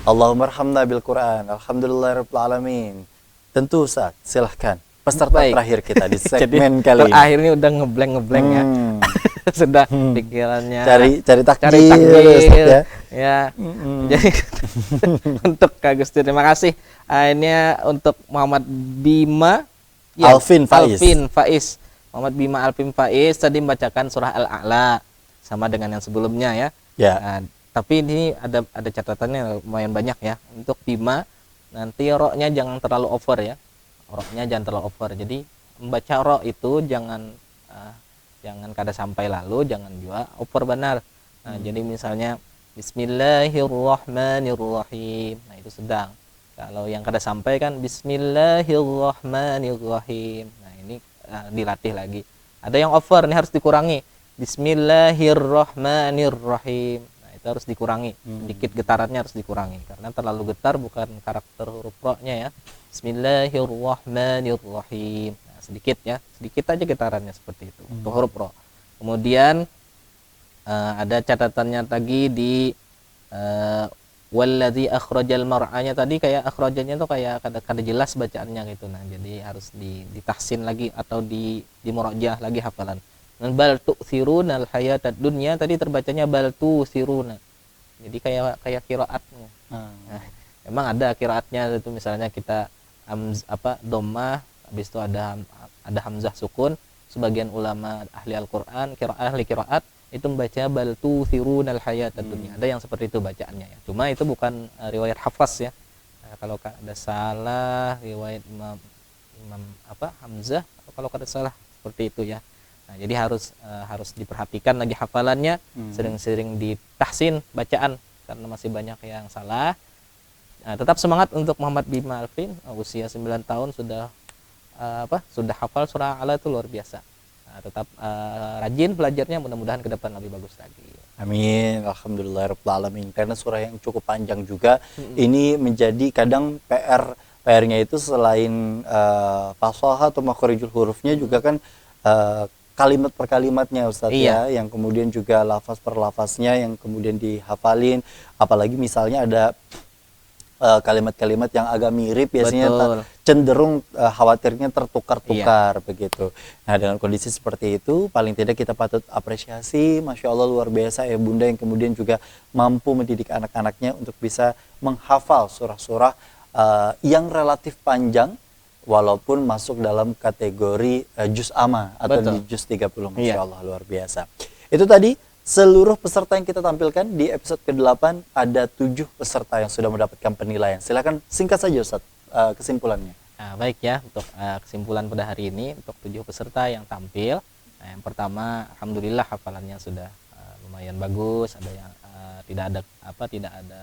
Allahumma arhamna bil Quran. Alhamdulillahirabbil alamin. Tentu Ustaz, silahkan. Peserta Baik. terakhir kita di Jadi segmen kali ini. terakhir ini udah ngeblank ya. Hmm. Sudah pikirannya Cari cari takjil, Ustaz takjil ya. ya. Jadi untuk Kak Gusti terima kasih. Ini untuk Muhammad Bima Alvin Faiz. Muhammad Bima Alvin Faiz tadi membacakan surah Al-A'la sama dengan yang sebelumnya ya. Ya. Nah, tapi ini ada catatannya lumayan banyak ya. Untuk Bima nanti roknya jangan terlalu over ya. Roknya jangan terlalu over. Jadi membaca rok itu jangan kada sampai lalu, jangan juga over benar. Nah, jadi misalnya Bismillahirrahmanirrahim. Nah, itu sedang. Kalau yang kada sampai kan Bismillahirrahmanirrahim. Nah, ini dilatih lagi. Ada yang over, ini harus dikurangi. Bismillahirrahmanirrahim. Nah, itu harus dikurangi. Sedikit getarannya harus dikurangi karena terlalu getar bukan karakter huruf ro-nya ya. Bismillahirrahmanirrahim. Nah, sedikit ya, sedikit aja getarannya seperti itu untuk huruf ro. Kemudian ada catatannya lagi di walladzi akhrajal mar'anya tadi, kayak akhrajanya tuh kayak kada jelas bacaannya gitu. Nah, jadi harus ditahsin lagi atau dimurajah lagi hafalan. Dan bal tu'thirunal hayatad dunya tadi terbacanya bal tu'thiruna. Jadi kayak qiraatnya. Nah, memang ada qiraatnya itu, misalnya kita dhammah habis itu ada hamzah sukun. Sebagian ulama ahli Al-Qur'an, ahli qiraat itu membaca bal tu'thirunal hayatad dunya. Ada yang seperti itu bacaannya ya. Cuma itu bukan riwayat Hafs ya. Nah, kalau ada salah riwayat Imam Hamzah, kalau ada salah seperti itu ya. Nah, jadi harus diperhatikan lagi hafalannya, sering-sering ditahsin bacaan karena masih banyak yang salah. Nah, tetap semangat untuk Muhammad Bima Alvin, usia 9 tahun sudah hafal surah Al-A'la, itu luar biasa. Nah, tetap rajin belajarnya, mudah-mudahan ke depan lebih bagus lagi. Amin. Alhamdulillahirabbil alamin. Karena surah yang cukup panjang juga, ini menjadi kadang PR-nya itu selain fashahah atau makhrijul hurufnya juga kan kalimat per kalimatnya Ustaz ya, yang kemudian juga lafaz per lafaznya yang kemudian dihafalin, apalagi misalnya ada kalimat-kalimat yang agak mirip biasanya cenderung khawatirnya tertukar-tukar begitu. Nah, dengan kondisi seperti itu paling tidak kita patut apresiasi, Masya Allah luar biasa ya Bunda yang kemudian juga mampu mendidik anak-anaknya untuk bisa menghafal surah-surah yang relatif panjang walaupun masuk dalam kategori juz amma atau Betul. di juz 30. Masya Iya. Allah, luar biasa. Itu tadi seluruh peserta yang kita tampilkan di episode ke-8, ada 7 peserta yang sudah mendapatkan penilaian. Silakan singkat saja Ustaz kesimpulannya. Nah, baik ya, untuk kesimpulan pada hari ini untuk 7 peserta yang tampil. Nah, yang pertama, alhamdulillah hafalannya sudah lumayan bagus, ada yang tidak ada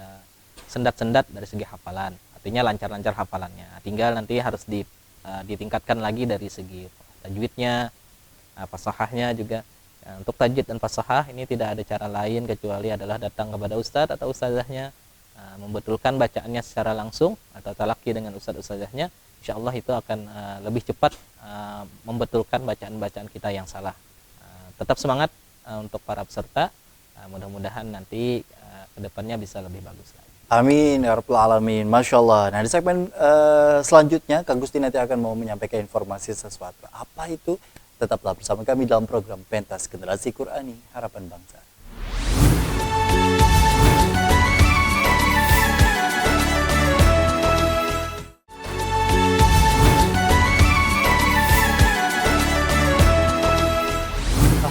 sendat-sendat dari segi hafalan. Artinya lancar-lancar hafalannya. Tinggal nanti harus ditingkatkan lagi dari segi tajwidnya, fasahahnya juga. Nah, untuk tajwid dan fasahah ini tidak ada cara lain kecuali adalah datang kepada ustadz atau ustazahnya, membetulkan bacaannya secara langsung atau talaki dengan ustadz-ustazahnya. Insya Allah itu akan lebih cepat membetulkan bacaan-bacaan kita yang salah. Tetap semangat untuk para peserta. Mudah-mudahan nanti kedepannya bisa lebih bagus lagi. Amin ya rabbal alamin. Masya Allah. Nah, di segmen selanjutnya Kak Gusti nanti akan mau menyampaikan informasi sesuatu. Apa itu? Tetaplah bersama kami dalam program Pentas Generasi Qur'ani Harapan Bangsa.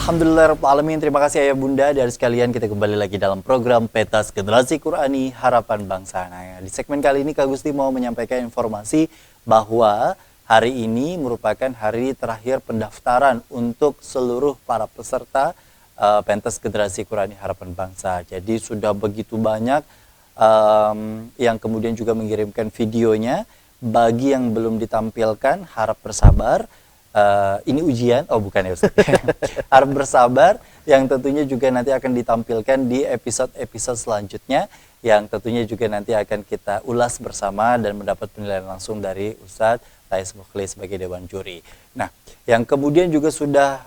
Alhamdulillahirrahmanirrahim. Terima kasih Ayah Bunda. Dari sekalian kita kembali lagi dalam program Pentas Generasi Qur'ani Harapan Bangsa. Nah, di segmen kali ini Kak Gusti mau menyampaikan informasi bahwa hari ini merupakan hari terakhir pendaftaran untuk seluruh para peserta Pentas Generasi Qur'ani Harapan Bangsa. Jadi sudah begitu banyak yang kemudian juga mengirimkan videonya. Bagi yang belum ditampilkan, harap bersabar. Ini ujian, oh bukan ya Ustaz. Harap bersabar, yang tentunya juga nanti akan ditampilkan di episode-episode selanjutnya, yang tentunya juga nanti akan kita ulas bersama dan mendapat penilaian langsung dari Ustadz Thais Mukhlis sebagai Dewan Juri. Nah, yang kemudian juga sudah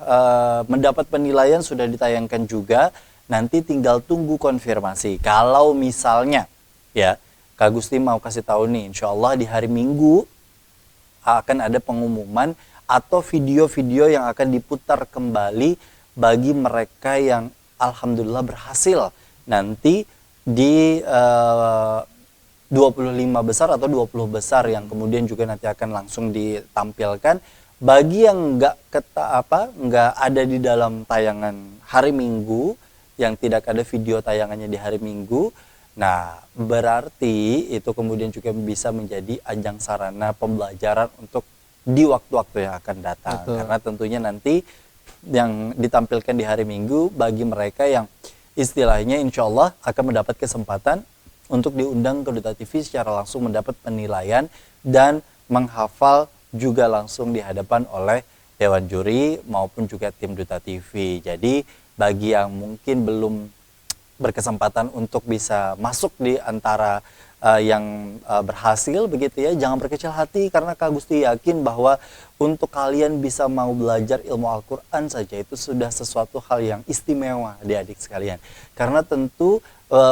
mendapat penilaian, sudah ditayangkan juga, nanti tinggal tunggu konfirmasi. Kalau misalnya, ya, Kak Gusti mau kasih tahu nih, insya Allah di hari Minggu akan ada pengumuman atau video-video yang akan diputar kembali bagi mereka yang alhamdulillah berhasil nanti di 25 besar atau 20 besar yang kemudian juga nanti akan langsung ditampilkan. Bagi yang nggak ada di dalam tayangan hari Minggu, yang tidak ada video tayangannya di hari Minggu, nah berarti itu kemudian juga bisa menjadi ajang sarana pembelajaran untuk di waktu-waktu yang akan datang. Betul. Karena tentunya nanti yang ditampilkan di hari Minggu bagi mereka yang istilahnya insya Allah akan mendapat kesempatan untuk diundang ke Duta TV secara langsung, mendapat penilaian dan menghafal juga langsung di hadapan oleh Dewan Juri maupun juga tim Duta TV. Jadi bagi yang mungkin belum berkesempatan untuk bisa masuk di antara yang berhasil begitu ya, jangan berkecil hati, karena Kak Gusti yakin bahwa untuk kalian bisa mau belajar ilmu Al-Quran saja itu sudah sesuatu hal yang istimewa adik-adik sekalian. Karena tentu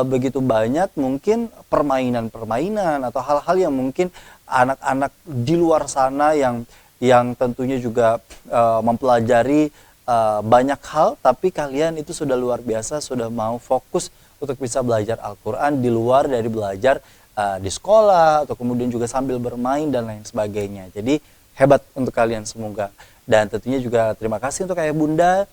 begitu banyak mungkin permainan-permainan atau hal-hal yang mungkin anak-anak di luar sana yang tentunya juga mempelajari banyak hal, tapi kalian itu sudah luar biasa, sudah mau fokus untuk bisa belajar Al-Quran di luar dari belajar di sekolah atau kemudian juga sambil bermain dan lain sebagainya. Jadi hebat untuk kalian semoga. Dan tentunya juga terima kasih untuk Ayah Bunda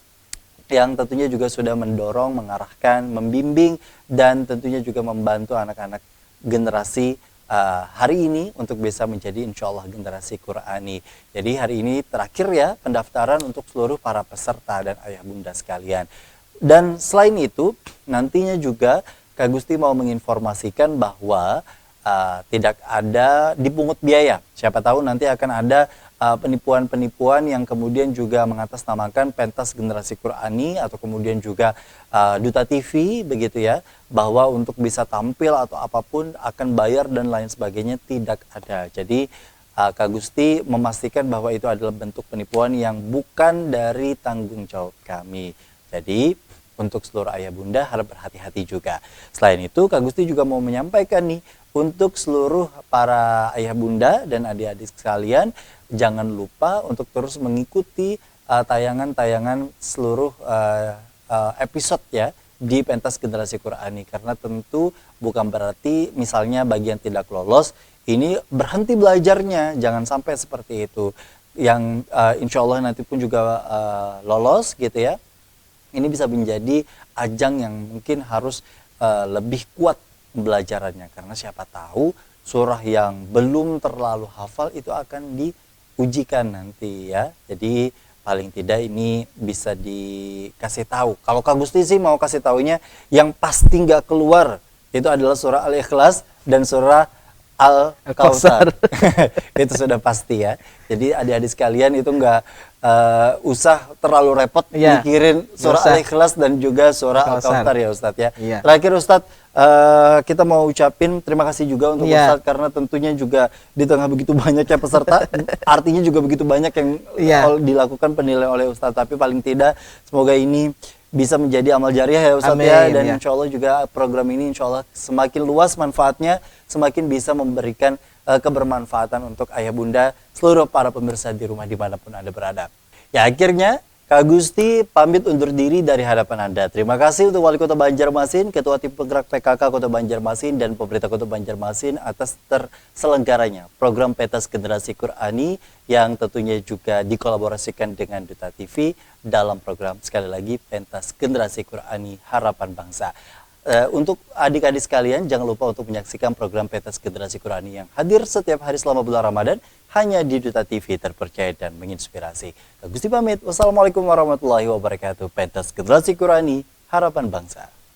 yang tentunya juga sudah mendorong, mengarahkan, membimbing dan tentunya juga membantu anak-anak generasi hari ini untuk bisa menjadi insya Allah generasi Qur'ani. Jadi hari ini terakhir ya pendaftaran untuk seluruh para peserta dan Ayah Bunda sekalian. Dan selain itu nantinya juga Kak Gusti mau menginformasikan bahwa tidak ada dipungut biaya. Siapa tahu nanti akan ada penipuan-penipuan yang kemudian juga mengatasnamakan pentas generasi Qur'ani atau kemudian juga Duta TV begitu ya, bahwa untuk bisa tampil atau apapun akan bayar dan lain sebagainya, tidak ada. Jadi Kak Gusti memastikan bahwa itu adalah bentuk penipuan yang bukan dari tanggung jawab kami. Jadi untuk seluruh ayah bunda harap berhati-hati juga. Selain itu Kak Gusti juga mau menyampaikan nih, untuk seluruh para ayah bunda dan adik-adik sekalian, jangan lupa untuk terus mengikuti tayangan-tayangan seluruh episode ya di pentas generasi Qurani, karena tentu bukan berarti misalnya bagi yang tidak lolos ini berhenti belajarnya, jangan sampai seperti itu. Yang insya Allah nanti pun juga lolos gitu ya, ini bisa menjadi ajang yang mungkin harus lebih kuat pembelajarannya, karena siapa tahu surah yang belum terlalu hafal itu akan diujikan nanti ya. Jadi paling tidak ini bisa dikasih tahu. Kalau Kak Gusti sih mau kasih taunya yang pasti nggak keluar itu adalah surah Al-Ikhlas dan surah Al-Kautsar. Itu sudah pasti ya. Jadi adik-adik sekalian itu nggak usah terlalu repot mikirin surah Al-Ikhlas dan juga surah Al-Kautsar ya Ustadz ya. Iya. Terakhir Ustadz, kita mau ucapin terima kasih juga untuk Ustadz, karena tentunya juga di tengah begitu banyaknya peserta, artinya juga begitu banyak yang dilakukan penilaian oleh Ustadz. Tapi paling tidak semoga ini bisa menjadi amal jariah ya Ustadz ya, dan insya Allah juga program ini insya Allah semakin luas manfaatnya, semakin bisa memberikan kebermanfaatan untuk ayah bunda seluruh para pemirsa di rumah dimanapun Anda berada. Ya akhirnya Kak Gusti pamit undur diri dari hadapan Anda. Terima kasih untuk Wali Kota Banjarmasin, Ketua Tim Penggerak PKK Kota Banjarmasin, dan pemerintah Kota Banjarmasin atas terselenggaranya program Pentas Generasi Qurani yang tentunya juga dikolaborasikan dengan Duta TV dalam program sekali lagi Pentas Generasi Qurani Harapan Bangsa. Untuk adik-adik sekalian, jangan lupa untuk menyaksikan program Pentas Generasi Qurani yang hadir setiap hari selama bulan Ramadan hanya di Duta TV, terpercaya dan menginspirasi. Kak Gusti pamit. Wassalamualaikum warahmatullahi wabarakatuh. Pentas Generasi Qurani Harapan Bangsa.